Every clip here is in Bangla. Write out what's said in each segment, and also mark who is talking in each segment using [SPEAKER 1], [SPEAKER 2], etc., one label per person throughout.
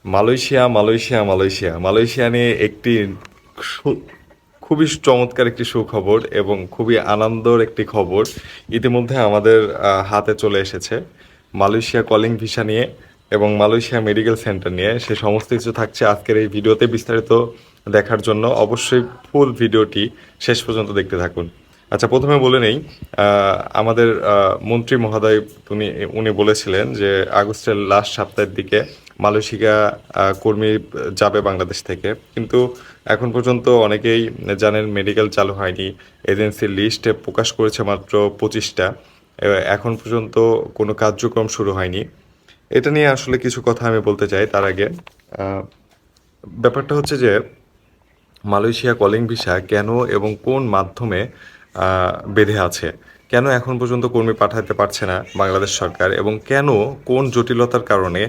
[SPEAKER 1] মালয়েশিয়া মালয়েশিয়া মালয়েশিয়া মালয়েশিয়া নিয়ে একটি খুবই চমৎকার একটি সুখবর এবং খুবই আনন্দর একটি খবর ইতিমধ্যে আমাদের হাতে চলে এসেছে। মালয়েশিয়া কলিং ভিসা নিয়ে এবং মালয়েশিয়া মেডিকেল সেন্টার নিয়ে সে সমস্ত কিছু থাকছে আজকের এই ভিডিওতে। বিস্তারিত দেখার জন্য অবশ্যই ফুল ভিডিওটি শেষ পর্যন্ত দেখতে থাকুন। আচ্ছা, প্রথমে বলে নেই, আমাদের মন্ত্রী মহোদয় উনি বলেছিলেন যে আগস্টের লাস্ট সপ্তাহের দিকে মালয়েশিয়া কর্মী যাবে বাংলাদেশ থেকে, কিন্তু এখন পর্যন্ত অনেকেই জানেন মেডিকেল চালু হয়নি। এজেন্সির লিস্টে প্রকাশ করেছে মাত্র 25টা। এখন পর্যন্ত কোনো কার্যক্রম শুরু হয়নি। এটা নিয়ে আসলে কিছু কথা আমি বলতে চাই। তার আগে আহ, ব্যাপারটা হচ্ছে যে মালয়েশিয়া কলিং ভিসা কেন এবং কোন মাধ্যমে বেঁধে আছে, কেন এখন পর্যন্ত কর্মী পাঠাতে পারছে না বাংলাদেশ সরকার, এবং কেন কোন জটিলতার কারণে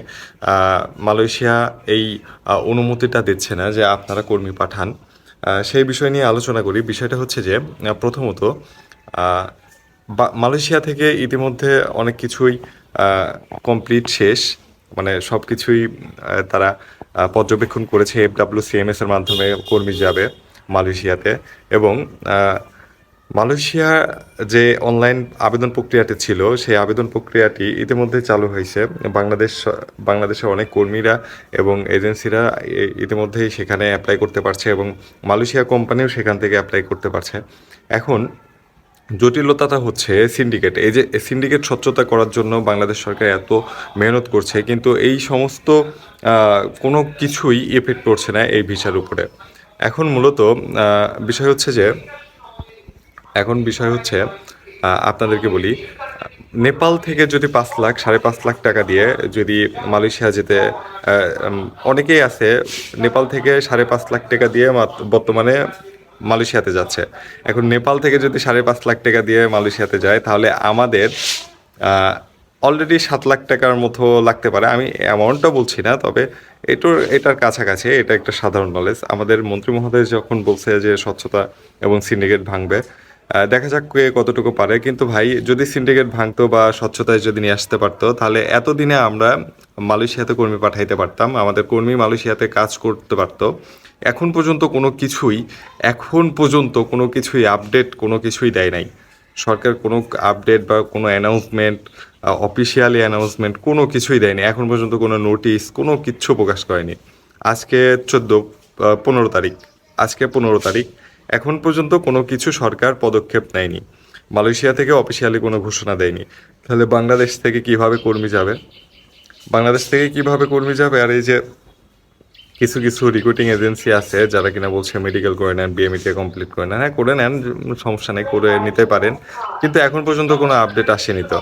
[SPEAKER 1] মালয়েশিয়া এই অনুমতিটা দিচ্ছে না যে আপনারা কর্মী পাঠান। সেই বিষয় নিয়ে আলোচনা করি। বিষয়টা হচ্ছে যে প্রথমত আহ, মালয়েশিয়া থেকে ইতিমধ্যে অনেক কিছুই কমপ্লিট শেষ, মানে সব কিছুই তারা পর্যবেক্ষণ করেছে। FWCMS এর মাধ্যমে কর্মী যাবে মালয়েশিয়াতে, এবং মালয়েশিয়া যে অনলাইন আবেদন প্রক্রিয়াটি ছিল সেই আবেদন প্রক্রিয়াটি ইতিমধ্যে চালু হয়েছে। বাংলাদেশের অনেক কর্মীরা এবং এজেন্সিরা ইতিমধ্যেই সেখানে অ্যাপ্লাই করতে পারছে, এবং মালয়েশিয়া কোম্পানিও সেখান থেকে অ্যাপ্লাই করতে পারছে। এখন জটিলতাটা হচ্ছে সিন্ডিকেট। এই যে সিন্ডিকেট স্বচ্ছতা করার জন্য বাংলাদেশ সরকার এত মেহনত করছে, কিন্তু এই সমস্ত কোনো কিছুই এফেক্ট করছে না এই ভিসার উপরে। এখন মূলত বিষয় হচ্ছে যে বিষয় হচ্ছে আপনাদেরকে বলি, নেপাল থেকে যদি 5 লাখ 5.5 লাখ টাকা দিয়ে যদি মালয়েশিয়া যেতে অনেকেই আছে, নেপাল থেকে 5.5 লাখ টাকা দিয়ে বর্তমানে মালয়েশিয়াতে যাচ্ছে। এখন নেপাল থেকে যদি 5.5 লাখ টাকা দিয়ে মালয়েশিয়াতে যায়, তাহলে আমাদের অলরেডি 7 লাখ টাকার মতো লাগতে পারে। আমি অ্যামাউন্টটা বলছি না, তবে এটার কাছাকাছি। এটা একটা সাধারণ নলেজ। আমাদের মন্ত্রী মহোদয় যখন বলছে যে স্বচ্ছতা এবং সিন্ডিকেট ভাঙবে, দেখা যাক কে কতটুকু পারে। কিন্তু ভাই, যদি সিন্ডিকেট ভাঙতো বা স্বচ্ছতায় যদি নিয়ে আসতে পারতো, তাহলে এতদিনে আমরা মালয়েশিয়াতে কর্মী পাঠাইতে পারতাম, আমাদের কর্মী মালয়েশিয়াতে কাজ করতে পারতো। এখন পর্যন্ত কোনো কিছুই আপডেট কোনো কিছুই দেয় নাই সরকার। কোনো আপডেট বা কোনো অ্যানাউন্সমেন্ট, অফিসিয়ালি অ্যানাউন্সমেন্ট কোনো কিছুই দেয়নি এখন পর্যন্ত। কোনো নোটিশ, কোনো কিচ্ছু প্রকাশ করেনি। আজকে 15 তারিখ, আজকে 15 তারিখ, এখন পর্যন্ত কোনো কিছু সরকার পদক্ষেপ নেয়নি। মালয়েশিয়া থেকে অফিসিয়ালি কোনো ঘোষণা দেয়নি। তাহলে বাংলাদেশ থেকে কিভাবে কর্মী যাবে? আর এই যে কিছু কিছু রিক্রুটিং এজেন্সি আছে যারা কিনা বলছে মেডিকেল করে নেন, BMET কমপ্লিট করে নেন। হ্যাঁ, করে নেন, সমস্যা নেই, করে নিতে পারেন, কিন্তু এখন পর্যন্ত কোনো আপডেট আসেনি। তো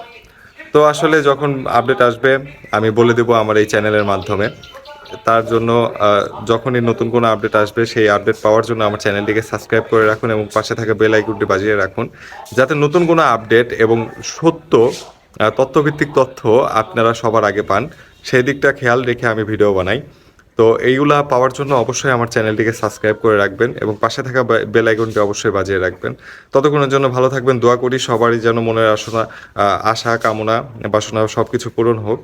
[SPEAKER 1] তো আসলে যখন আপডেট আসবে আমি বলে দেবো আমার এই চ্যানেলের মাধ্যমে। তার জন্য যখনই নতুন কোনো আপডেট আসবে, সেই আপডেট পাওয়ার জন্য আমার চ্যানেলটিকে সাবস্ক্রাইব করে রাখুন এবং পাশে থাকা বেল আইকনটি বাজিয়ে রাখুন, যাতে নতুন কোনো আপডেট এবং সত্য তথ্যভিত্তিক তথ্য আপনারা সবার আগে পান। সেই দিকটা খেয়াল রেখে আমি ভিডিও বানাই। তো এইগুলা পাওয়ার জন্য অবশ্যই আমার চ্যানেলটিকে সাবস্ক্রাইব করে রাখবেন এবং পাশে থাকা বেল আইকনটি অবশ্যই বাজিয়ে রাখবেন। ততক্ষণের জন্য ভালো থাকবেন। দোয়া করি সবারই যেন মনের আশা, কামনা, বাসনা সব কিছু পূরণ হোক।